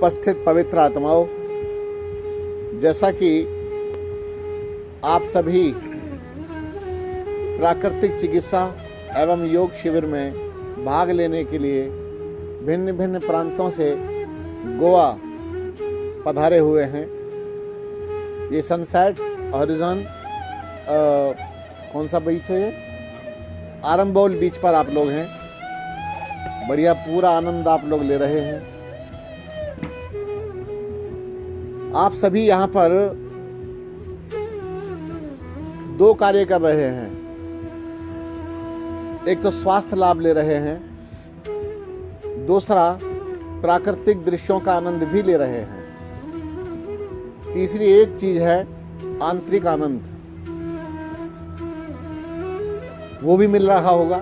उपस्थित पवित्र आत्माओं, जैसा कि आप सभी प्राकृतिक चिकित्सा एवं योग शिविर में भाग लेने के लिए भिन्न भिन्न प्रांतों से गोवा पधारे हुए हैं। ये सनसेट हॉरिजॉन कौन सा बीच है, ये आरंबोल बीच पर आप लोग हैं। बढ़िया, पूरा आनंद आप लोग ले रहे हैं। आप सभी यहाँ पर दो कार्य कर रहे हैं। एक तो स्वास्थ्य लाभ ले रहे हैं, दूसरा प्राकृतिक दृश्यों का आनंद भी ले रहे हैं। तीसरी एक चीज है आंतरिक आनंद, वो भी मिल रहा होगा।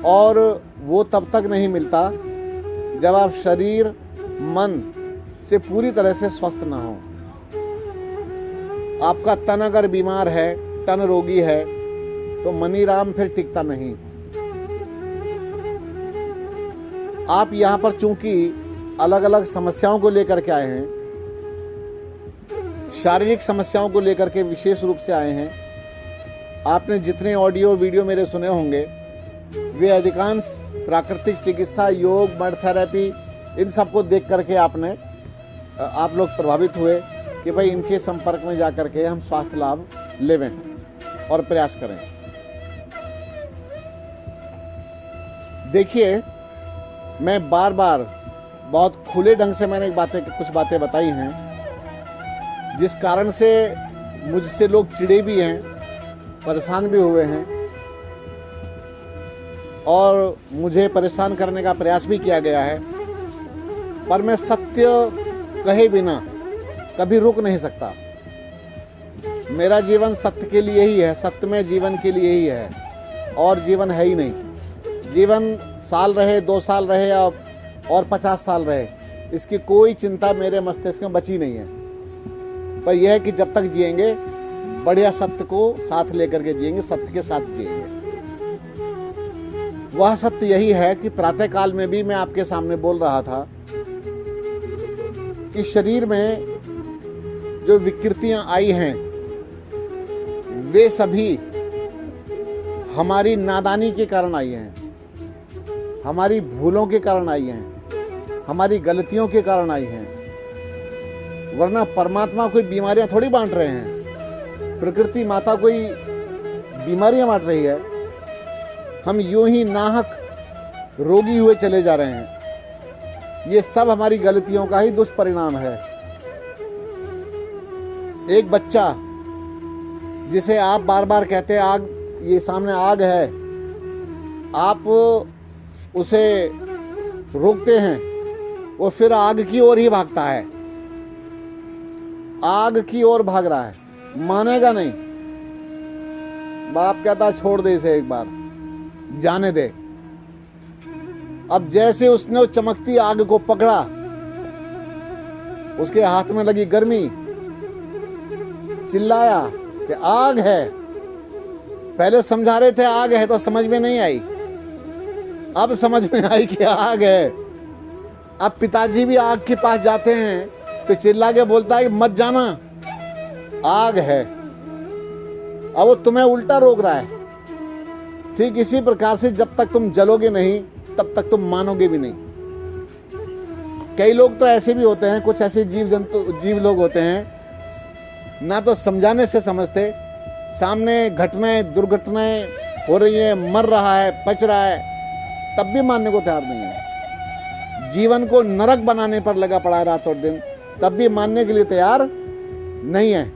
और वो तब तक नहीं मिलता जब आप शरीर मन से पूरी तरह से स्वस्थ ना हो। आपका तन अगर बीमार है, तन रोगी है, तो मनीराम फिर टिकता नहीं। आप यहाँ पर चूंकि अलग अलग समस्याओं को लेकर के आए हैं, शारीरिक समस्याओं को लेकर के विशेष रूप से आए हैं। आपने जितने ऑडियो वीडियो मेरे सुने होंगे वे अधिकांश प्राकृतिक चिकित्सा, योग, मड थेरेपी, इन सब को देख करके आप लोग प्रभावित हुए कि भाई इनके संपर्क में जा करके हम स्वास्थ्य लाभ लेवें और प्रयास करें। देखिए, मैं बार बार बहुत खुले ढंग से मैंने कुछ बातें बताई हैं, जिस कारण से मुझसे लोग चिढ़े भी हैं, परेशान भी हुए हैं और मुझे परेशान करने का प्रयास भी किया गया है। पर मैं सत्य कहे बिना कभी रुक नहीं सकता। मेरा जीवन सत्य के लिए ही है, सत्यमय जीवन के लिए ही है, और जीवन है ही नहीं। जीवन साल रहे, 2 साल रहे और 50 साल रहे, इसकी कोई चिंता मेरे मस्तिष्क में बची नहीं है। पर यह है कि जब तक जिएंगे बढ़िया सत्य को साथ लेकर के जिएंगे, सत्य के साथ जिएंगे। वह सत्य यही है कि प्रातःकाल में भी मैं आपके सामने बोल रहा था कि शरीर में जो विकृतियां आई हैं वे सभी हमारी नादानी के कारण आई हैं, हमारी भूलों के कारण आई हैं, हमारी गलतियों के कारण आई हैं। वरना परमात्मा कोई बीमारियां थोड़ी बांट रहे हैं, प्रकृति माता कोई बीमारियां बांट रही है। हम यूं ही नाहक रोगी हुए चले जा रहे हैं। ये सब हमारी गलतियों का ही दुष्परिणाम है। एक बच्चा जिसे आप बार बार कहते हैं आग, ये सामने आग है, आप उसे रोकते हैं, वो फिर आग की ओर ही भागता है, आग की ओर भाग रहा है, मानेगा नहीं। बाप कहता छोड़ दे इसे, एक बार जाने दे। अब जैसे उसने वो चमकती आग को पकड़ा, उसके हाथ में लगी गर्मी, चिल्लाया कि आग है। पहले समझा रहे थे आग है तो समझ में नहीं आई, अब समझ में आई कि आग है। अब पिताजी भी आग के पास जाते हैं तो चिल्ला के बोलता है कि मत जाना, आग है। अब वो तुम्हें उल्टा रोक रहा है। ठीक इसी प्रकार से जब तक तुम जलोगे नहीं तब तक तुम मानोगे भी नहीं। कई लोग तो ऐसे भी होते हैं, कुछ ऐसे जीव लोग होते हैं, ना तो समझाने से समझते, सामने घटनाएं, दुर्घटनाएं हो रही हैं, मर रहा है, पच रहा है, तब भी मानने को तैयार नहीं है। जीवन को नरक बनाने पर लगा पड़ा है रात और दिन, तब भी मानने के लिए तैयार नहीं है।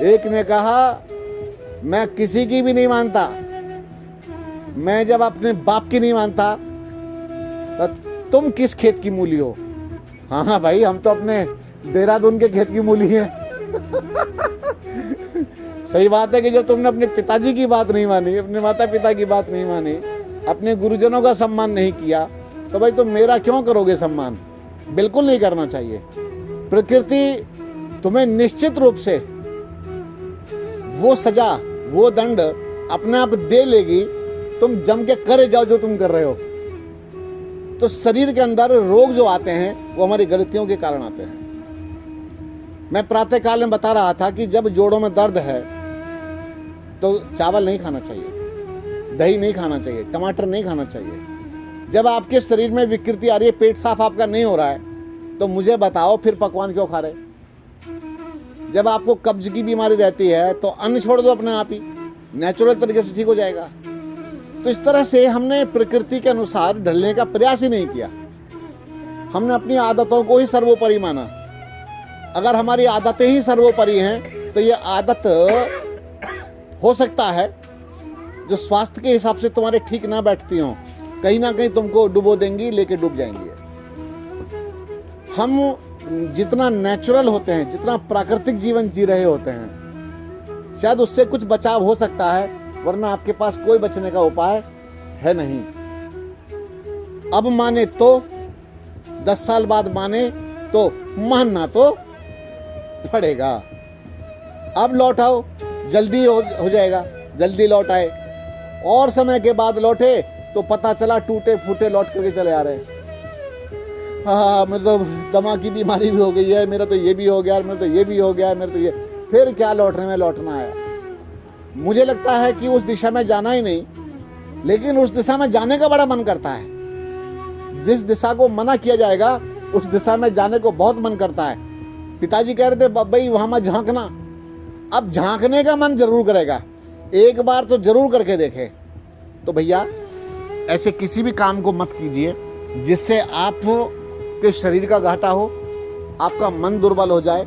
एक ने कहा मैं किसी की भी नहीं मानता, मैं जब अपने बाप की नहीं मानता तो तुम किस खेत की मूली हो। हाँ भाई, हम तो अपने देहरादून के खेत की मूली हैं। सही बात है कि जो तुमने अपने पिताजी की बात नहीं मानी, अपने माता पिता की बात नहीं मानी, अपने गुरुजनों का सम्मान नहीं किया, तो भाई तुम मेरा क्यों करोगे सम्मान? बिल्कुल नहीं करना चाहिए। प्रकृति तुम्हें निश्चित रूप से वो सजा, वो दंड अपने आप दे लेगी। तुम जम के करे जाओ जो तुम कर रहे हो। तो शरीर के अंदर रोग जो आते हैं वो हमारी गलतियों के कारण आते हैं। मैं प्रातःकाल में बता रहा था कि जब जोड़ों में दर्द है तो चावल नहीं खाना चाहिए, दही नहीं खाना चाहिए, टमाटर नहीं खाना चाहिए। जब आपके शरीर में विकृति आ रही है, पेट साफ आपका नहीं हो रहा है, तो मुझे बताओ फिर पकवान क्यों खा रहे? जब आपको कब्ज की बीमारी रहती है तो अन्न छोड़ दो अपने आप ही, नेचुरल तरीके से ठीक हो जाएगा। तो इस तरह से हमने प्रकृति के अनुसार ढलने का प्रयास ही नहीं किया। हमने अपनी आदतों को ही सर्वोपरि माना। अगर हमारी आदतें ही सर्वोपरि हैं तो ये आदत हो सकता है जो स्वास्थ्य के हिसाब से तुम्हारे ठीक ना बैठती हों, कहीं ना कहीं तुमको डुबो देंगी, लेके डूब जाएंगी। हम जितना नेचुरल होते हैं, जितना प्राकृतिक जीवन जी रहे होते हैं, शायद उससे कुछ बचाव हो सकता है, वरना आपके पास कोई बचने का उपाय है नहीं। अब माने तो 10 साल बाद माने तो मानना तो पड़ेगा। अब लौट आओ, जल्दी हो जाएगा, जल्दी लौट आए। और समय के बाद लौटे तो पता चला टूटे फूटे लौट करके चले आ रहे। हाँ, मेरे तो दमा की बीमारी भी हो गई है, मेरा तो ये भी हो गया, मेरा तो ये भी हो गया, मेरा तो ये। फिर क्या लौटने में लौटना आया। मुझे लगता है कि उस दिशा में जाना ही नहीं, लेकिन उस दिशा में जाने का बड़ा मन करता है। जिस दिशा को मना किया जाएगा उस दिशा में जाने को बहुत मन करता है। पिताजी कह रहे थे भाई वहां मत झांकना। अब झांकने का मन जरूर करेगा, एक बार तो जरूर करके देखे। तो भैया ऐसे किसी भी काम को मत कीजिए जिससे आप के शरीर का घाटा हो, आपका मन दुर्बल हो जाए,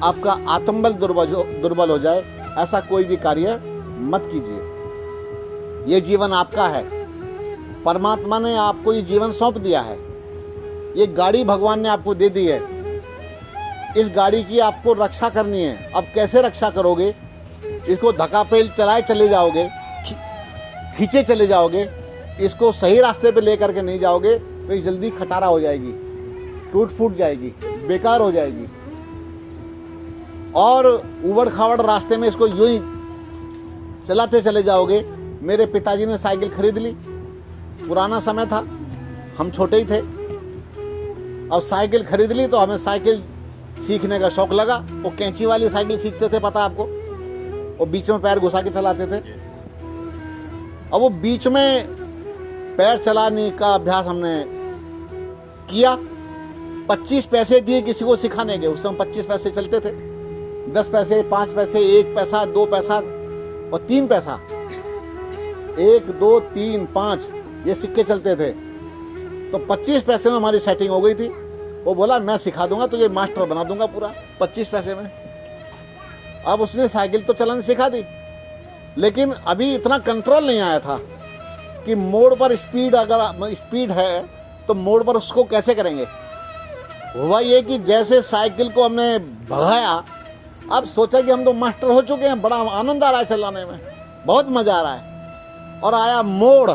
आपका आत्मबल दुर्बल हो जाए। ऐसा कोई भी कार्य मत कीजिए। ये जीवन आपका है, परमात्मा ने आपको ये जीवन सौंप दिया है। ये गाड़ी भगवान ने आपको दे दी है, इस गाड़ी की आपको रक्षा करनी है। अब कैसे रक्षा करोगे? इसको धक्का-पेल चलाए चले जाओगे, खींचे चले जाओगे, इसको सही रास्ते पे लेकर के नहीं जाओगे तो ये जल्दी खटारा हो जाएगी, टूट फूट जाएगी, बेकार हो जाएगी। और उबड़ खाबड़ रास्ते में इसको यूं ही चलाते चले जाओगे। मेरे पिताजी ने साइकिल खरीद ली, पुराना समय था, हम छोटे ही थे। अब साइकिल खरीद ली तो हमें साइकिल सीखने का शौक लगा। वो कैंची वाली साइकिल सीखते थे, पता आपको, वो बीच में पैर घुसा के चलाते थे। अब वो बीच में पैर चलाने का अभ्यास हमने किया। 25 पैसे दिए किसी को सिखाने के। उस समय 25 पैसे चलते थे, 10 पैसे, 5 पैसे, 1 पैसा, 2 पैसा और 3 पैसा। 1, 2, 3, 5 ये सिक्के चलते थे। तो 25 पैसे में हमारी सेटिंग हो गई थी। वो बोला मैं सिखा दूंगा तुझे, मास्टर बना दूंगा पूरा 25 पैसे में। अब उसने साइकिल तो चलानी सिखा दी, लेकिन अभी इतना कंट्रोल नहीं आया था कि मोड़ पर स्पीड, अगर स्पीड है तो मोड़ पर उसको कैसे करेंगे। हुआ ये कि जैसे साइकिल को हमने भगाया, अब सोचा कि हम तो मास्टर हो चुके हैं, बड़ा आनंद आ रहा है चलाने में, बहुत मजा आ रहा है। और आया मोड़,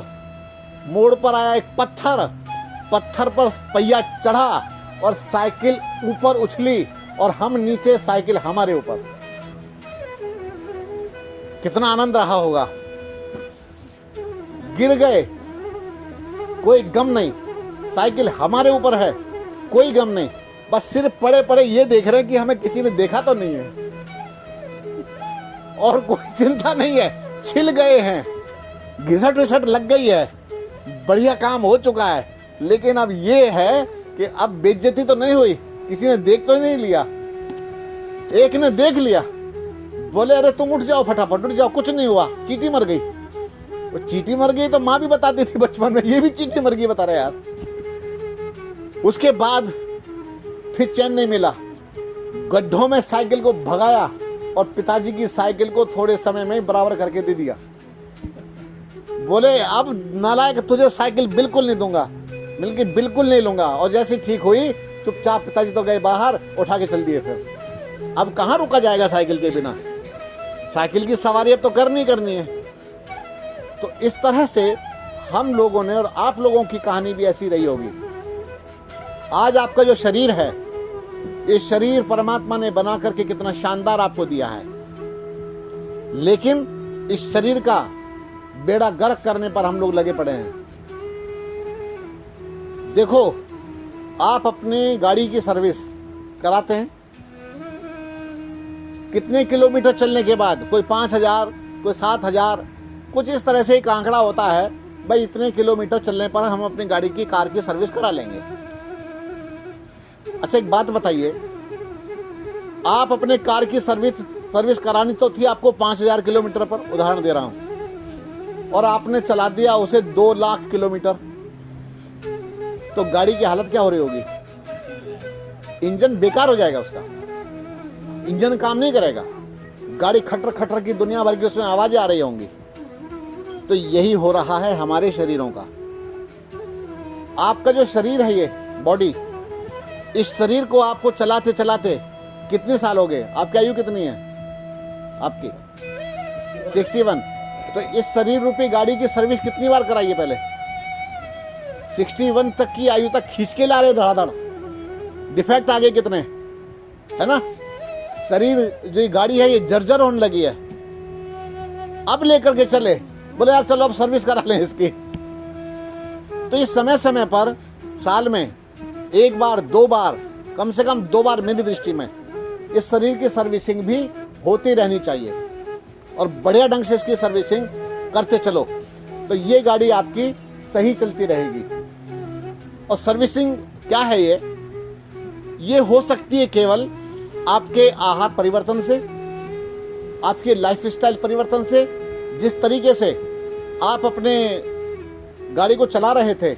मोड़ पर आया एक पत्थर, पत्थर पर पहिया चढ़ा और साइकिल ऊपर उछली और हम नीचे, साइकिल हमारे ऊपर। कितना आनंद रहा होगा। गिर गए, कोई गम नहीं, साइकिल हमारे ऊपर है, कोई गम नहीं। बस सिर्फ पड़े पड़े ये देख रहे हैं कि हमें किसी ने देखा तो नहीं है, और कोई चिंता नहीं है। छिल गए हैं, घिसट विसट लग गई है, बढ़िया काम हो चुका है। लेकिन अब ये है कि अब बेइज्जती तो नहीं हुई, किसी ने देख तो नहीं लिया। एक ने देख लिया, बोले अरे तुम उठ जाओ, फटाफट उठ जाओ, कुछ नहीं हुआ, चींटी मर गई। वो चींटी मर गई तो माँ भी बताती थी बचपन में, ये भी चींटी मर गई बता रहे यार। उसके बाद फिर चैन नहीं मिला, गड्ढों में साइकिल को भगाया और पिताजी की साइकिल को थोड़े समय में बराबर करके दे दिया। बोले अब नालायक तुझे साइकिल बिल्कुल नहीं दूंगा, बिल्कुल नहीं लूंगा। और जैसे ठीक हुई, चुपचाप पिताजी तो गए बाहर, उठा के चल दिए। फिर अब कहाँ रुका जाएगा साइकिल के बिना, साइकिल की सवारी अब तो करनी है। तो इस तरह से हम लोगों ने, और आप लोगों की कहानी भी ऐसी रही होगी। आज आपका जो शरीर है, ये शरीर परमात्मा ने बना करके कितना शानदार आपको दिया है, लेकिन इस शरीर का बेड़ा गर्क करने पर हम लोग लगे पड़े हैं। देखो, आप अपनी गाड़ी की सर्विस कराते हैं, कितने किलोमीटर चलने के बाद, कोई 5,000, कोई 7,000, कुछ इस तरह से एक आंकड़ा होता है, भाई इतने किलोमीटर चलने पर हम अपनी गाड़ी की, कार की सर्विस करा लेंगे। अच्छा एक बात बताइए, आप अपने कार की सर्विस करानी तो थी आपको 5,000 किलोमीटर पर, उदाहरण दे रहा हूं, और आपने चला दिया उसे 2 लाख किलोमीटर, तो गाड़ी की हालत क्या हो रही होगी? इंजन बेकार हो जाएगा, उसका इंजन काम नहीं करेगा, गाड़ी खटर खटर की दुनिया भर की उसमें आवाजें आ रही होंगी। तो यही हो रहा है हमारे शरीरों का। आपका जो शरीर है, ये बॉडी, इस शरीर को आपको चलाते चलाते कितने साल हो गए? आपकी आयु कितनी है? आपकी 61। तो इस शरीर रूपी गाड़ी की सर्विस कितनी बार कराइए? पहले 61 तक की आयु तक खींच के ला रहे धड़ाधड़, डिफेक्ट आ गए कितने, है ना? शरीर जो ये गाड़ी है ये जर्जर होने लगी है, अब लेकर के चले, बोले यार चलो अब सर्विस करा लें इसकी। तो इस समय समय पर साल में 1 बार 2 बार, कम से कम 2 बार मेरी दृष्टि में इस शरीर की सर्विसिंग भी होती रहनी चाहिए, और बढ़िया ढंग से इसकी सर्विसिंग करते चलो, तो ये गाड़ी आपकी सही चलती रहेगी। और सर्विसिंग क्या है? ये हो सकती है केवल आपके आहार परिवर्तन से, आपके लाइफस्टाइल परिवर्तन से। जिस तरीके से आप अपने गाड़ी को चला रहे थे,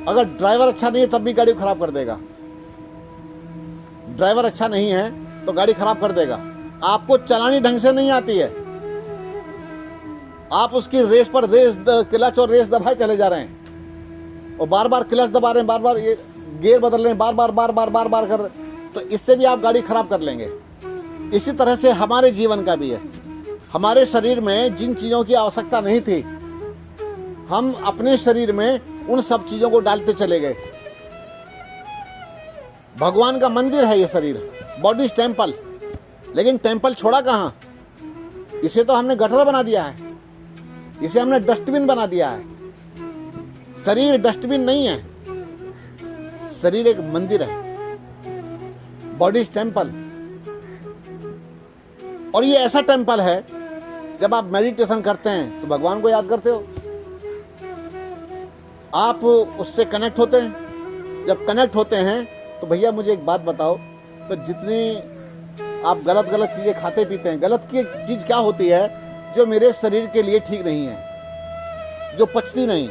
अगर ड्राइवर अच्छा नहीं है तब भी गाड़ी को खराब कर देगा। ड्राइवर अच्छा नहीं है तो गाड़ी खराब कर देगा। आपको चलानी ढंग से नहीं आती है, आप उसकी रेस पर क्लच और रेस दबाए चले जा रहे हैं, और बार बार क्लच दबा रहे हैं, बार बार ये गियर बदल रहे हैं, बार बार कर रहे, तो इससे भी आप गाड़ी खराब कर लेंगे। इसी तरह से हमारे जीवन का भी है। हमारे शरीर में जिन चीजों की आवश्यकता नहीं थी, हम अपने शरीर में उन सब चीजों को डालते चले गए। भगवान का मंदिर है ये शरीर, बॉडी इज टेम्पल, लेकिन टेम्पल छोड़ा कहां? इसे तो हमने गटर बना दिया है, इसे हमने डस्टबिन बना दिया है। शरीर डस्टबिन नहीं है, शरीर एक मंदिर है, बॉडी इज टेम्पल। और ये ऐसा टेम्पल है, जब आप मेडिटेशन करते हैं तो भगवान को याद करते हो, आप उससे कनेक्ट होते हैं। जब कनेक्ट होते हैं तो भैया मुझे एक बात बताओ, तो जितनी आप गलत चीजें खाते पीते हैं, गलत की चीज क्या होती है? जो मेरे शरीर के लिए ठीक नहीं है, जो पचती नहीं,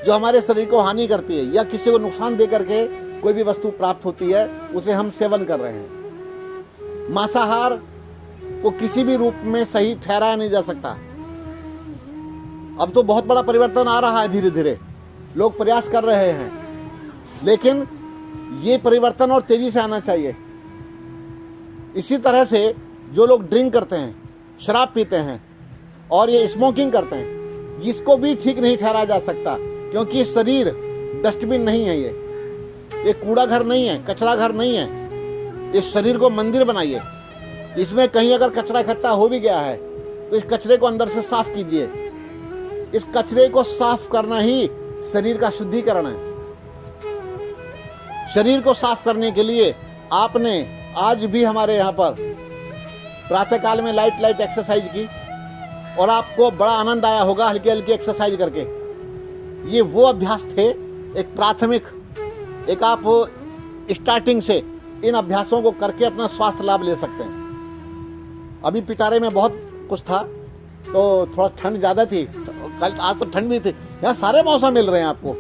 जो हमारे शरीर को हानि करती है, या किसी को नुकसान दे करके कोई भी वस्तु प्राप्त होती है, उसे हम सेवन कर रहे हैं। मांसाहार को किसी भी रूप में सही ठहराया नहीं जा सकता। अब तो बहुत बड़ा परिवर्तन आ रहा है, धीरे धीरे लोग प्रयास कर रहे हैं, लेकिन ये परिवर्तन और तेजी से आना चाहिए। इसी तरह से जो लोग ड्रिंक करते हैं, शराब पीते हैं और ये स्मोकिंग करते हैं, इसको भी ठीक नहीं ठहराया जा सकता, क्योंकि शरीर डस्टबिन नहीं है, ये कूड़ा घर नहीं है, कचरा घर नहीं है। इस शरीर को मंदिर बनाइए। इसमें कहीं अगर कचरा इकट्ठा हो भी गया है तो इस कचरे को अंदर से साफ कीजिए। इस कचरे को साफ करना ही शरीर का शुद्धिकरण है। शरीर को साफ करने के लिए आपने आज भी हमारे यहाँ पर प्रातःकाल में लाइट एक्सरसाइज की, और आपको बड़ा आनंद आया होगा हल्की हल्की एक्सरसाइज करके। ये वो अभ्यास थे, एक प्राथमिक, एक आप स्टार्टिंग से इन अभ्यासों को करके अपना स्वास्थ्य लाभ ले सकते हैं। अभी पिटारे में बहुत कुछ था, तो थोड़ा ठंड ज़्यादा थी, कल आज तो ठंड भी थी। यहाँ सारे मौसम मिल रहे हैं आपको,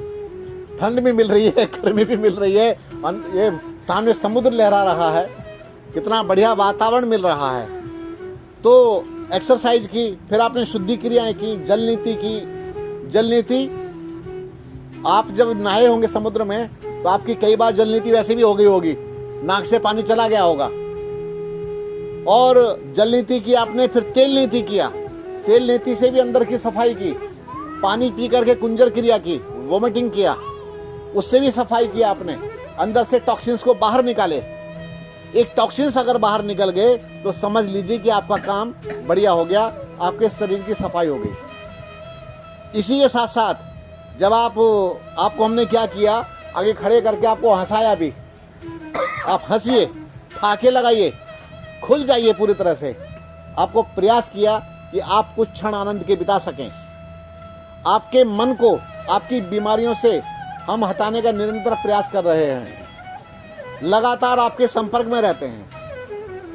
ठंड भी मिल रही है, गर्मी भी मिल रही है, ये सामने समुद्र लहरा रहा है, कितना बढ़िया वातावरण मिल रहा है। तो एक्सरसाइज की, फिर आपने शुद्धि क्रियाएं की, जल नीति की। जल नीति, आप जब नहाए होंगे समुद्र में तो आपकी कई बार जल नीति वैसे भी हो गई होगी, नाक से पानी चला गया होगा। और जल नीति की आपने, फिर तेल नीति किया, तेल नीति से भी अंदर की सफाई की, पानी पी करके कुंजर क्रिया की, वोमिटिंग किया, उससे भी सफाई किया आपने, अंदर से टॉक्सिन्स को बाहर निकाले। एक टॉक्सिन्स अगर बाहर निकल गए तो समझ लीजिए कि आपका काम बढ़िया हो गया, आपके शरीर की सफाई हो गई। इसी के साथ साथ जब आपको हमने क्या किया, आगे खड़े करके आपको हंसाया भी। आप हंसिए, ठाके लगाइए, खुल जाइए पूरी तरह से। आपको प्रयास किया कि आप कुछ क्षण आनंद के बिता सकें। आपके मन को आपकी बीमारियों से हम हटाने का निरंतर प्रयास कर रहे हैं, लगातार आपके संपर्क में रहते हैं,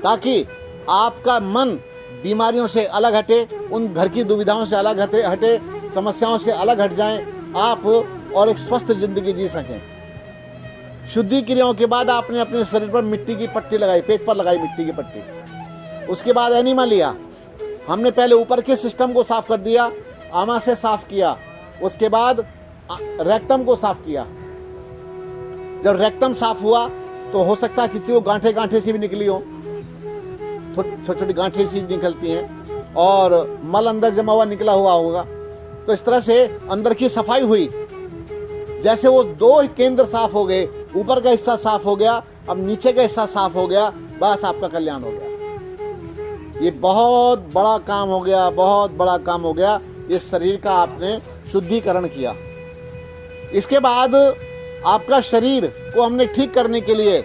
ताकि आपका मन बीमारियों से अलग हटे, उन घर की दुविधाओं से अलग हटे, समस्याओं से अलग हट जाएं आप और एक स्वस्थ जिंदगी जी सकें। शुद्धि क्रियाओं के बाद आपने अपने शरीर पर मिट्टी की पट्टी लगाई, पेट पर लगाई मिट्टी की पट्टी। उसके बाद एनिमा लिया। हमने पहले ऊपर के सिस्टम को साफ कर दिया, आमा से साफ किया, उसके बाद रेक्टम को साफ किया। जब रेक्टम साफ हुआ तो हो सकता है किसी को गांठे गांठे सी भी निकली हो, छोटी छोटी गांठे सी निकलती हैं, और मल अंदर जमा हुआ निकला हुआ होगा। तो इस तरह से अंदर की सफाई हुई। जैसे वो दो केंद्र साफ हो गए, ऊपर का हिस्सा साफ हो गया, अब नीचे का हिस्सा साफ हो गया, बस आपका कल्याण हो गया। ये बहुत बड़ा काम हो गया, बहुत बड़ा काम हो गया। इस शरीर का आपने शुद्धिकरण किया। इसके बाद आपका शरीर को हमने ठीक करने के लिए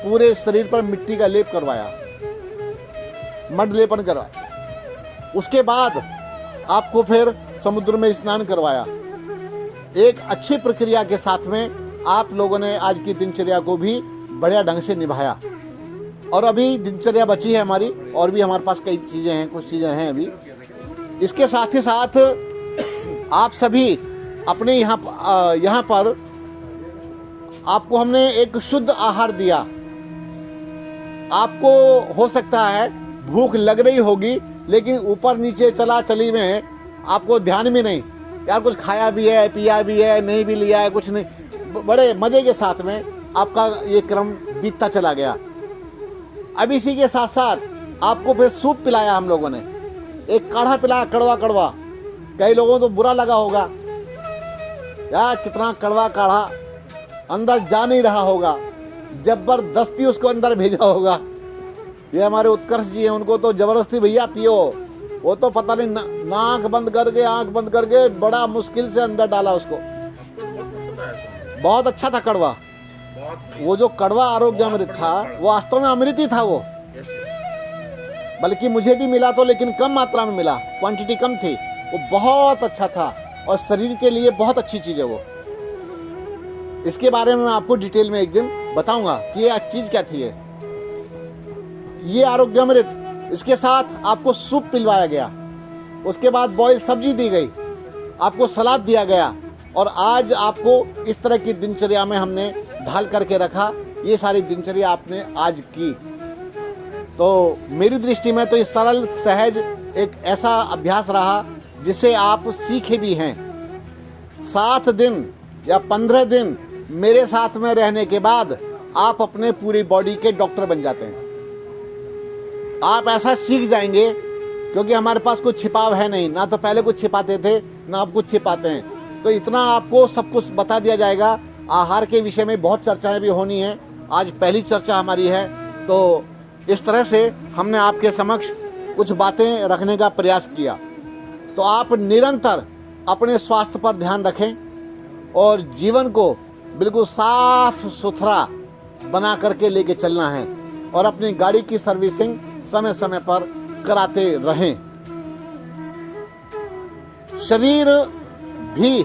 पूरे शरीर पर मिट्टी का लेप करवाया, मड लेपन करवाया। उसके बाद आपको फिर समुद्र में स्नान करवाया। एक अच्छी प्रक्रिया के साथ में आप लोगों ने आज की दिनचर्या को भी बढ़िया ढंग से निभाया। और अभी दिनचर्या बची है हमारी, और भी हमारे पास कई चीज़ें हैं, कुछ चीज़ें हैं अभी। इसके साथ ही साथ आप सभी अपने यहाँ पर आपको हमने एक शुद्ध आहार दिया। आपको हो सकता है भूख लग रही होगी, लेकिन ऊपर नीचे चला चली में आपको ध्यान भी नहीं, यार कुछ खाया भी है, पिया भी है, नहीं भी लिया है, कुछ नहीं, बड़े मजे के साथ में आपका ये क्रम बीतता चला गया। अब इसी के साथ साथ आपको फिर सूप पिलाया हम लोगों ने, एक काढ़ा पिलाया, कड़वा कड़वा। कई लोगों को तो बुरा लगा होगा, यार कितना कड़वा काढ़ा, अंदर जा नहीं रहा होगा, जबरदस्ती उसको अंदर भेजा होगा। ये हमारे उत्कर्ष जी हैं, उनको तो जबरदस्ती भैया पियो, वो तो पता नहीं नाक बंद करके, आंख बंद करके बड़ा मुश्किल से अंदर डाला उसको। बहुत अच्छा था कड़वा। वो जो कड़वा आरोग्य अमृत था वो वास्तव में अमृत ही था वो, बल्कि मुझे भी मिला तो, लेकिन कम मात्रा में मिला, क्वांटिटी कम थी। वो बहुत अच्छा था और शरीर के लिए बहुत अच्छी चीज है वो। इसके बारे में मैं आपको डिटेल में एक दिन बताऊंगा कि ये चीज क्या थी। ये आरोग्य अमृत, इसके साथ आपको सूप पिलवाया गया, उसके बाद बॉयल सब्जी दी गई, आपको सलाद दिया गया, और आज आपको इस तरह की दिनचर्या में हमने ढाल करके रखा। ये सारी दिनचर्या आपने आज की। तो मेरी दृष्टि में तो ये सरल सहज एक ऐसा अभ्यास रहा जिसे आप सीखे भी हैं। 7 दिन या 15 दिन मेरे साथ में रहने के बाद आप अपने पूरी बॉडी के डॉक्टर बन जाते हैं। आप ऐसा सीख जाएंगे, क्योंकि हमारे पास कुछ छिपाव है नहीं, ना तो पहले कुछ छिपाते थे ना अब कुछ छिपाते हैं। तो इतना आपको सब कुछ बता दिया जाएगा। आहार के विषय में बहुत चर्चाएं भी होनी है, आज पहली चर्चा हमारी है। तो इस तरह से हमने आपके समक्ष कुछ बातें रखने का प्रयास किया। तो आप निरंतर अपने स्वास्थ्य पर ध्यान रखें और जीवन को बिल्कुल साफ सुथरा बना करके लेके चलना है, और अपनी गाड़ी की सर्विसिंग समय समय पर कराते रहें। शरीर भी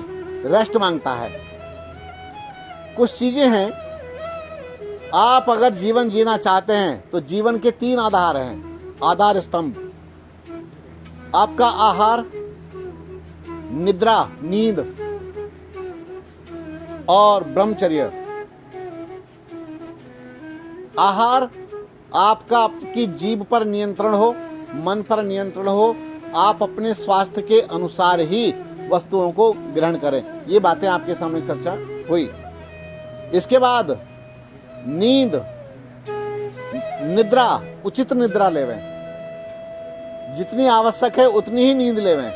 रेस्ट मांगता है। कुछ चीजें हैं, आप अगर जीवन जीना चाहते हैं तो जीवन के 3 आधार हैं, आधार स्तंभ। आपका आहार, निद्रा नींद, और ब्रह्मचर्य। आहार आपका, आपकी जीभ पर नियंत्रण हो, मन पर नियंत्रण हो, आप अपने स्वास्थ्य के अनुसार ही वस्तुओं को ग्रहण करें। ये बातें आपके सामने चर्चा हुई। इसके बाद नींद, निद्रा, उचित निद्रा लेवें, जितनी आवश्यक है उतनी ही नींद लेवें।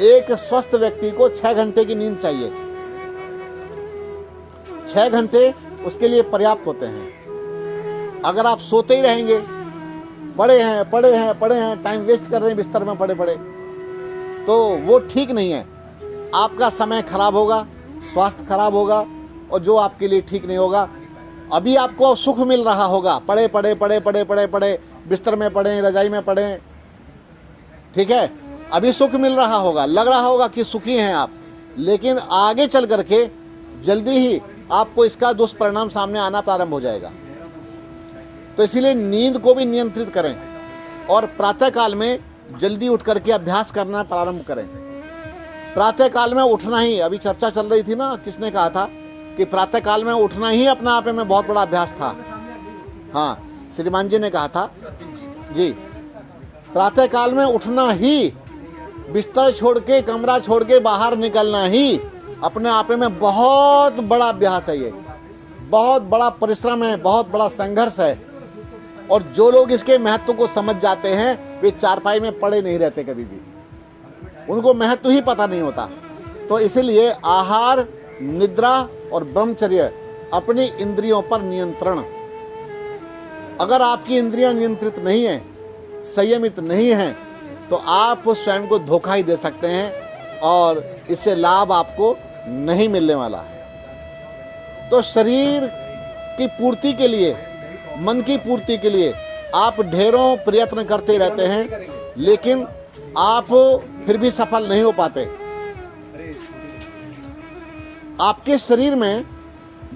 एक स्वस्थ व्यक्ति को 6 घंटे की नींद चाहिए। 6 घंटे उसके लिए पर्याप्त होते हैं। अगर आप सोते ही रहेंगे, पड़े हैं, टाइम वेस्ट कर रहे हैं बिस्तर में पड़े पड़े, तो वो ठीक नहीं है। आपका समय खराब होगा, स्वास्थ्य खराब होगा और जो आपके लिए ठीक नहीं होगा। अभी आपको सुख मिल रहा होगा, पड़े पड़े पड़े पड़े पड़े पड़े बिस्तर में पड़े, रजाई में पड़े, ठीक है, अभी सुख मिल रहा होगा, लग रहा होगा कि सुखी हैं आप, लेकिन आगे चल करके जल्दी ही आपको इसका दुष्परिणाम सामने आना प्रारंभ हो जाएगा। तो इसीलिए नींद को भी नियंत्रित करें और प्रातःकाल में जल्दी उठ करके अभ्यास करना प्रारंभ करें। प्रातःकाल में उठना ही, अभी चर्चा चल रही थी ना, किसने कहा था कि प्रातःकाल में उठना ही अपने आप में बहुत बड़ा अभ्यास था। हाँ, श्रीमान जी ने कहा था जी, प्रातःकाल में उठना ही, बिस्तर छोड़ के, कमरा छोड़ के बाहर निकलना ही अपने आप में बहुत बड़ा अभ्यास है। ये बहुत बड़ा परिश्रम है, बहुत बड़ा संघर्ष है। और जो लोग इसके महत्व को समझ जाते हैं वे चारपाई में पड़े नहीं रहते कभी भी, उनको महत्व ही पता नहीं होता। तो इसलिए आहार, निद्रा और ब्रह्मचर्य, अपनी इंद्रियों पर नियंत्रण। अगर आपकी इंद्रियां नियंत्रित नहीं है, संयमित नहीं है, तो आप स्वयं को धोखा ही दे सकते हैं और इससे लाभ आपको नहीं मिलने वाला है। तो शरीर की पूर्ति के लिए, मन की पूर्ति के लिए आप ढेरों प्रयत्न करते रहते हैं, लेकिन आप फिर भी सफल नहीं हो पाते। आपके शरीर में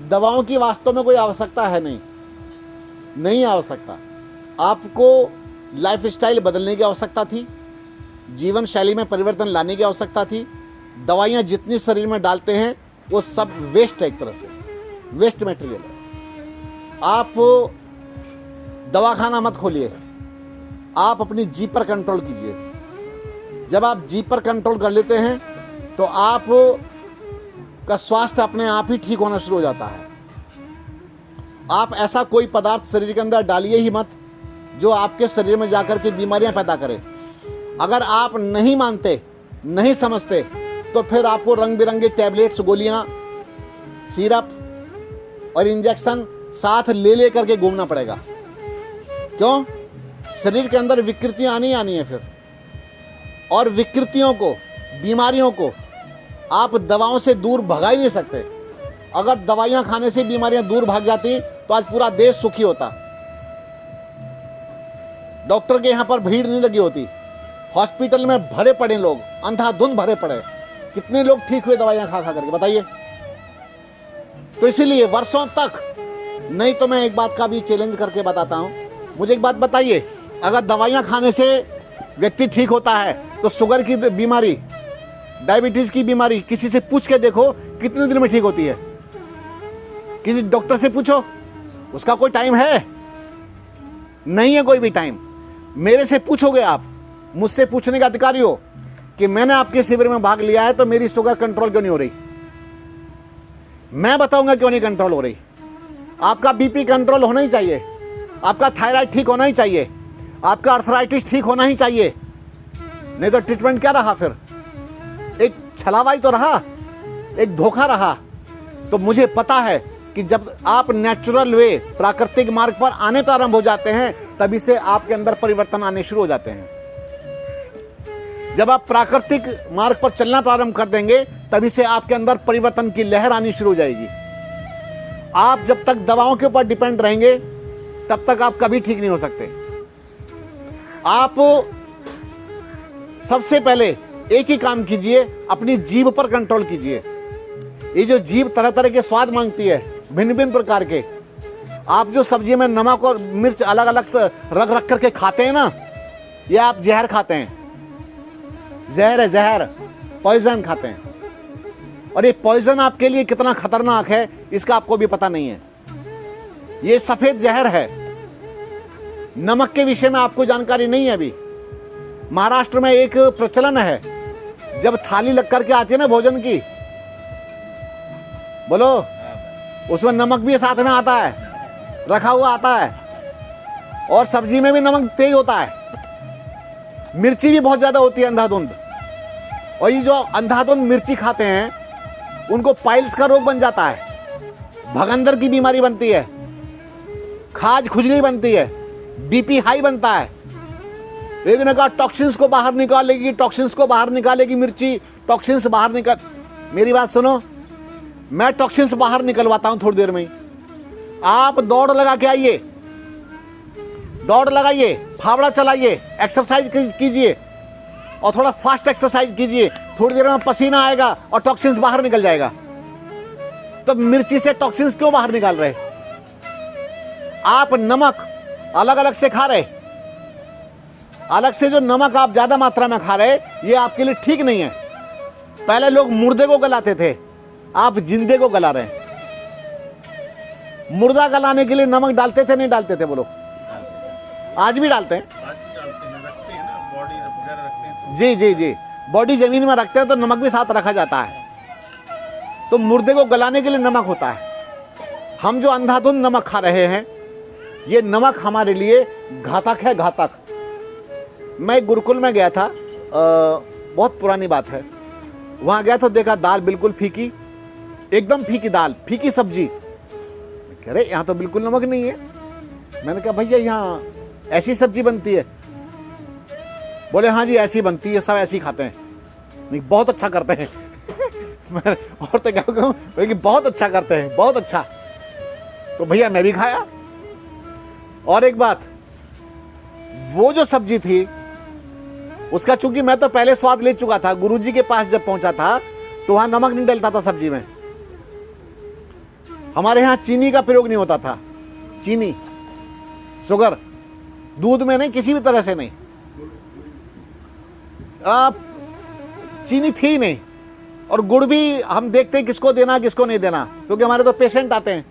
दवाओं की वास्तव में कोई आवश्यकता है नहीं आवश्यकता। आपको लाइफस्टाइल बदलने की आवश्यकता थी, जीवन शैली में परिवर्तन लाने की आवश्यकता थी। दवाइयाँ जितनी शरीर में डालते हैं वो सब वेस्ट है, एक तरह से वेस्ट मटेरियल है। आप दवाखाना मत खोलिए, आप अपनी जीभ पर कंट्रोल कीजिए। जब आप जीभ पर कंट्रोल कर लेते हैं तो आप का स्वास्थ्य अपने आप ही ठीक होना शुरू हो जाता है। आप ऐसा कोई पदार्थ शरीर के अंदर डालिए ही मत जो आपके शरीर में जाकर के बीमारियां पैदा करे। अगर आप नहीं मानते, नहीं समझते, तो फिर आपको रंग बिरंगे टैबलेट्स, गोलियां, सिरप और इंजेक्शन साथ ले करके घूमना पड़ेगा। क्यों? शरीर के अंदर विकृतियां आनी है फिर, और विकृतियों को, बीमारियों को आप दवाओं से दूर भगा ही नहीं सकते। अगर दवाइयां खाने से बीमारियां दूर भाग जाती तो आज पूरा देश सुखी होता। डॉक्टर के यहां पर भीड़ नहीं लगी होती, हॉस्पिटल में भरे पड़े लोग, अंधाधुंध भरे पड़े। कितने लोग ठीक हुए दवाइयां खा करके, बताइए। तो इसीलिए वर्षों तक, नहीं तो मैं एक बात का भी चैलेंज करके बताता हूं, मुझे एक बात बताइए, अगर दवाइयां खाने से व्यक्ति ठीक होता है तो शुगर की बीमारी, डायबिटीज की बीमारी किसी से पूछ के देखो कितने दिन में ठीक होती है। किसी डॉक्टर से पूछो, उसका कोई टाइम है? नहीं है कोई भी टाइम। मेरे से पूछोगे आप, मुझसे पूछने का अधिकारी हो कि मैंने आपके शिविर में भाग लिया है तो मेरी शुगर कंट्रोल क्यों नहीं हो रही। मैं बताऊंगा क्यों नहीं कंट्रोल हो रही। आपका बीपी कंट्रोल होना ही चाहिए, आपका थायराइड ठीक होना ही चाहिए, आपका अर्थराइटिस ठीक होना ही चाहिए, नहीं तो ट्रीटमेंट क्या रहा फिर? एक छलावा ही तो रहा, एक धोखा रहा। तो मुझे पता है कि जब आप नेचुरल वे, प्राकृतिक मार्ग पर आने प्रारंभ हो जाते हैं, तभी से आपके अंदर परिवर्तन आने शुरू हो जाते हैं। जब आप प्राकृतिक मार्ग पर चलना प्रारंभ कर देंगे, तभी से आपके अंदर परिवर्तन की लहर आनी शुरू हो जाएगी। आप जब तक दवाओं के ऊपर डिपेंड रहेंगे, तब तक आप कभी ठीक नहीं हो सकते। आप सबसे पहले एक ही काम कीजिए, अपनी जीभ पर कंट्रोल कीजिए। ये जो जीभ तरह तरह के स्वाद मांगती है, भिन्न भिन्न प्रकार के, आप जो सब्जी में नमक और मिर्च अलग अलग से रख करके खाते हैं ना, ये आप जहर खाते हैं। जहर है, जहर, पॉइजन खाते हैं। और ये पॉइजन आपके लिए कितना खतरनाक है इसका आपको भी पता नहीं है। ये सफेद जहर है। नमक के विषय में आपको जानकारी नहीं है। अभी महाराष्ट्र में एक प्रचलन है, जब थाली लग करके आती है ना भोजन की, बोलो, उसमें नमक भी साथ में आता है, रखा हुआ आता है, और सब्जी में भी नमक तेज होता है, मिर्ची भी बहुत ज्यादा होती है, अंधाधुंध। और ये जो अंधाधुंध मिर्ची खाते हैं उनको पाइल्स का रोग बन जाता है, भगंदर की बीमारी बनती है, खाज खुजली बनती है, बीपी हाई बनता है। एक ने कहा टॉक्सिन्स को बाहर निकालेगी, टॉक्सिन्स को बाहर निकालेगी मिर्ची, टॉक्सिन्स बाहर निकल, मेरी बात सुनो, मैं टॉक्सिन्स बाहर निकलवाता हूं थोड़ी देर में ही। आप दौड़ लगा के आइए, दौड़ लगाइए, फावड़ा चलाइए, एक्सरसाइज कीजिए और थोड़ा फास्ट एक्सरसाइज कीजिए, थोड़ी देर में पसीना आएगा और टॉक्सिन्स बाहर निकल जाएगा। तो मिर्ची से टॉक्सिन्स क्यों बाहर निकाल रहे? आप नमक अलग अलग से खा रहे, अलग से जो नमक आप ज्यादा मात्रा में खा रहे, ये आपके लिए ठीक नहीं है। पहले लोग मुर्दे को गलाते थे, आप जिंदे को गला रहे हैं। मुर्दा गलाने के लिए नमक डालते थे नहीं डालते थे बोलो? आज भी डालते हैं, रखते हैं ना, बॉडी वगैरह रखते हैं। जी जी जी, बॉडी जमीन में रखते हैं तो नमक भी साथ रखा जाता है। तो मुर्दे को गलाने के लिए नमक होता है। हम जो अंधाधुंध नमक खा रहे हैं, ये नमक हमारे लिए घातक है, घातक। मैं एक गुरुकुल में गया था, बहुत पुरानी बात है। वहां गया तो देखा दाल बिल्कुल फीकी, एकदम फीकी दाल, फीकी सब्जी। कह रहे यहाँ तो बिल्कुल नमक नहीं है। मैंने कहा भैया यहाँ ऐसी सब्जी बनती है? बोले हाँ जी ऐसी बनती है, सब ऐसी खाते हैं। नहीं बहुत अच्छा करते हैं। मैं और तो क्या कहूँ, लेकिन बहुत अच्छा करते हैं, बहुत अच्छा। तो भैया मैं भी खाया। और एक बात, वो जो सब्जी थी उसका चूंकि मैं तो पहले स्वाद ले चुका था, गुरुजी के पास जब पहुंचा था तो वहां नमक नहीं डलता था सब्जी में। हमारे यहां चीनी का प्रयोग नहीं होता था, चीनी, शुगर, दूध में नहीं, किसी भी तरह से नहीं। चीनी थी नहीं। और गुड़ भी हम देखते हैं किसको देना किसको नहीं देना, क्योंकि हमारे तो पेशेंट आते हैं।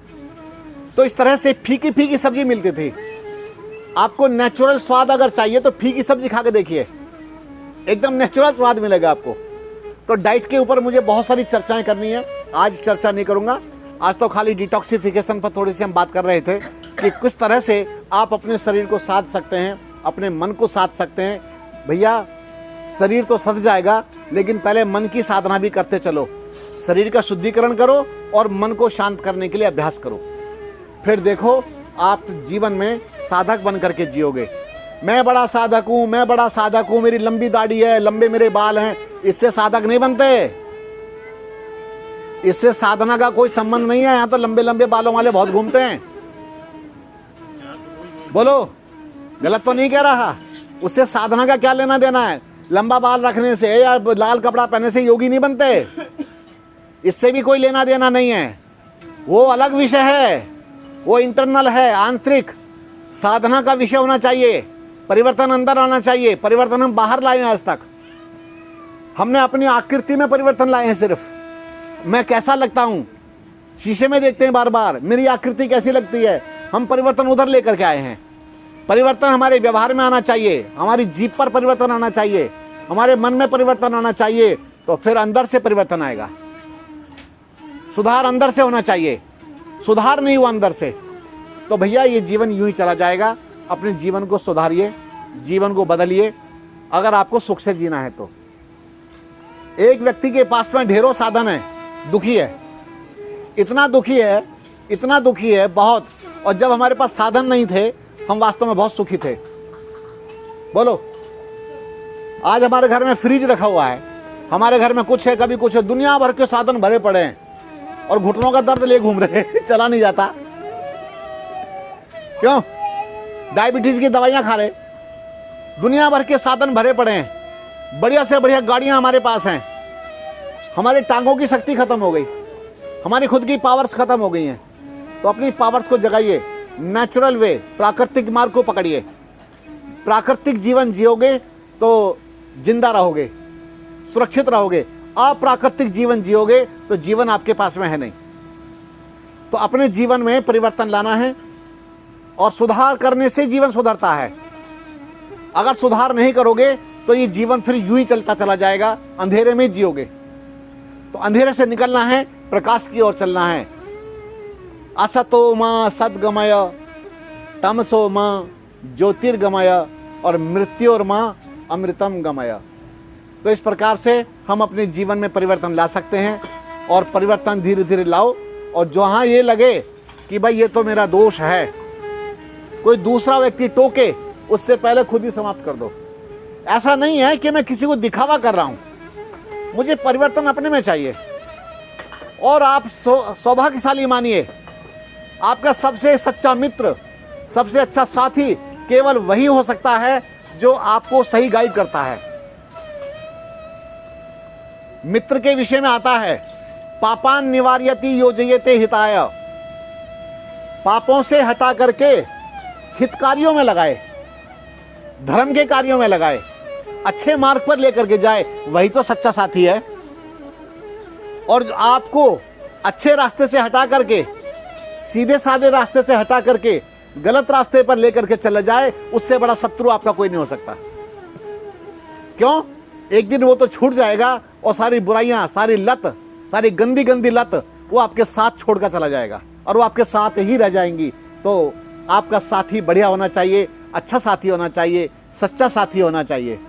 तो इस तरह से फीकी फीकी सब्जी मिलती थी। आपको नेचुरल स्वाद अगर चाहिए तो फीकी सब्जी खा के देखिए, एकदम नेचुरल स्वाद मिलेगा आपको। तो डाइट के ऊपर मुझे बहुत सारी चर्चाएं करनी है, आज चर्चा नहीं करूंगा। आज तो खाली डिटॉक्सिफिकेशन पर थोड़ी सी हम बात कर रहे थे कि किस तरह से आप अपने शरीर को साध सकते हैं, अपने मन को साध सकते हैं। भैया शरीर तो सध जाएगा, लेकिन पहले मन की साधना भी करते चलो। शरीर का शुद्धिकरण करो और मन को शांत करने के लिए अभ्यास करो, फिर देखो आप जीवन में साधक बन करके जियोगे। मैं बड़ा साधक हूं, मैं बड़ा साधक हूं, मेरी लंबी दाढ़ी है, लंबे मेरे बाल हैं, इससे साधक नहीं बनते। इससे साधना का कोई संबंध नहीं है। यहां तो लंबे लंबे बालों वाले बहुत घूमते हैं। बोलो गलत तो नहीं कह रहा? उससे साधना का क्या लेना देना है? लंबा बाल रखने से या लाल कपड़ा पहनने से योगी नहीं बनते, इससे भी कोई लेना देना नहीं है। वो अलग विषय है, वो इंटरनल है, आंतरिक। साधना का विषय होना चाहिए, परिवर्तन अंदर आना चाहिए। परिवर्तन हम बाहर लाए हैं। आज तक हमने अपनी आकृति में परिवर्तन लाए हैं। सिर्फ मैं कैसा लगता हूं, शीशे में देखते हैं बार बार, मेरी आकृति कैसी लगती है, हम परिवर्तन उधर लेकर के आए हैं। परिवर्तन हमारे व्यवहार में आना चाहिए, हमारी जीभ पर परिवर्तन आना चाहिए, हमारे मन में परिवर्तन आना चाहिए, तो फिर अंदर से परिवर्तन आएगा। सुधार अंदर से होना चाहिए, सुधार नहीं हुआ अंदर से तो भैया ये जीवन यूं ही चला जाएगा। अपने जीवन को सुधारिए, जीवन को बदलिए, अगर आपको सुख से जीना है तो। एक व्यक्ति के पास में ढेरों साधन है, दुखी है, इतना दुखी है, इतना दुखी है बहुत। और जब हमारे पास साधन नहीं थे हम वास्तव में बहुत सुखी थे। बोलो आज हमारे घर में फ्रिज रखा हुआ है, हमारे घर में कुछ है कभी कुछ है, दुनिया भर के साधन भरे पड़े हैं और घुटनों का दर्द ले घूम रहे चला नहीं जाता। क्यों? डायबिटीज की दवाइयां खा रहे, दुनिया भर के साधन भरे पड़े हैं, बढ़िया से बढ़िया गाड़ियां हमारे पास हैं, हमारे टांगों की शक्ति खत्म हो गई, हमारी खुद की पावर्स खत्म हो गई हैं। तो अपनी पावर्स को जगाइए, नेचुरल वे, प्राकृतिक मार्ग को पकड़िए। प्राकृतिक जीवन जियोगे तो जिंदा रहोगे, सुरक्षित रहोगे। अप्राकृतिक जीवन जियोगे तो जीवन आपके पास में है नहीं। तो अपने जीवन में परिवर्तन लाना है और सुधार करने से जीवन सुधरता है। अगर सुधार नहीं करोगे तो ये जीवन फिर यूं ही चलता चला जाएगा, अंधेरे में जियोगे। तो अंधेरे से निकलना है, प्रकाश की ओर चलना है। असतो मां सद्गमय, तमसो मां ज्योतिर्गमय और मृत्योर्मां अमृतम गमय। तो इस प्रकार से हम अपने जीवन में परिवर्तन ला सकते हैं और परिवर्तन धीरे धीरे लाओ। और जहां ये लगे कि भाई ये तो मेरा दोष है, कोई दूसरा व्यक्ति टोके, उससे पहले खुद ही समाप्त कर दो। ऐसा नहीं है कि मैं किसी को दिखावा कर रहा हूं, मुझे परिवर्तन अपने में चाहिए। और आप सौभाग्यशाली मानिए, आपका सबसे सच्चा मित्र, सबसे अच्छा साथी केवल वही हो सकता है जो आपको सही गाइड करता है। मित्र के विषय में आता है, पापान निवार्यति योजयते हिताय, पापों से हटा करके हित कार्यों में लगाए, धर्म के कार्यों में लगाए, अच्छे मार्ग पर लेकर के जाए, वही तो सच्चा साथी है। और आपको अच्छे रास्ते से हटा करके, सीधे साधे रास्ते से हटा करके गलत रास्ते पर लेकर के चला जाए, उससे बड़ा शत्रु आपका कोई नहीं हो सकता। क्यों? एक दिन वो तो छूट जाएगा और सारी बुराइयां, सारी लत, सारी गंदी गंदी लत वो आपके साथ छोड़कर चला जाएगा और वो आपके साथ ही रह जाएंगी। तो आपका साथी बढ़िया होना चाहिए, अच्छा साथी होना चाहिए, सच्चा साथी होना चाहिए।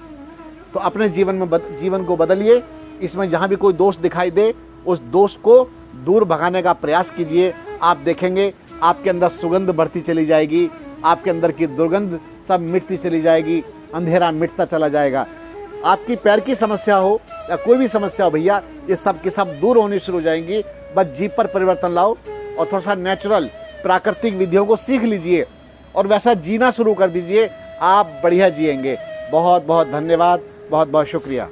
तो अपने जीवन को बदलिए। इसमें जहां भी कोई दोष दिखाई दे, उस दोष को दूर भगाने का प्रयास कीजिए। आप देखेंगे आपके अंदर सुगंध बढ़ती चली जाएगी, आपके अंदर की दुर्गंध सब मिटती चली जाएगी, अंधेरा मिटता चला जाएगा। आपकी पैर की समस्या हो या कोई भी समस्या हो भैया, ये सब की सब दूर होनी शुरू हो जाएंगी। बस जीभ पर परिवर्तन लाओ और थोड़ा सा नेचुरल प्राकृतिक विधियों को सीख लीजिए और वैसा जीना शुरू कर दीजिए। आप बढ़िया जिएंगे। बहुत बहुत धन्यवाद, बहुत बहुत शुक्रिया।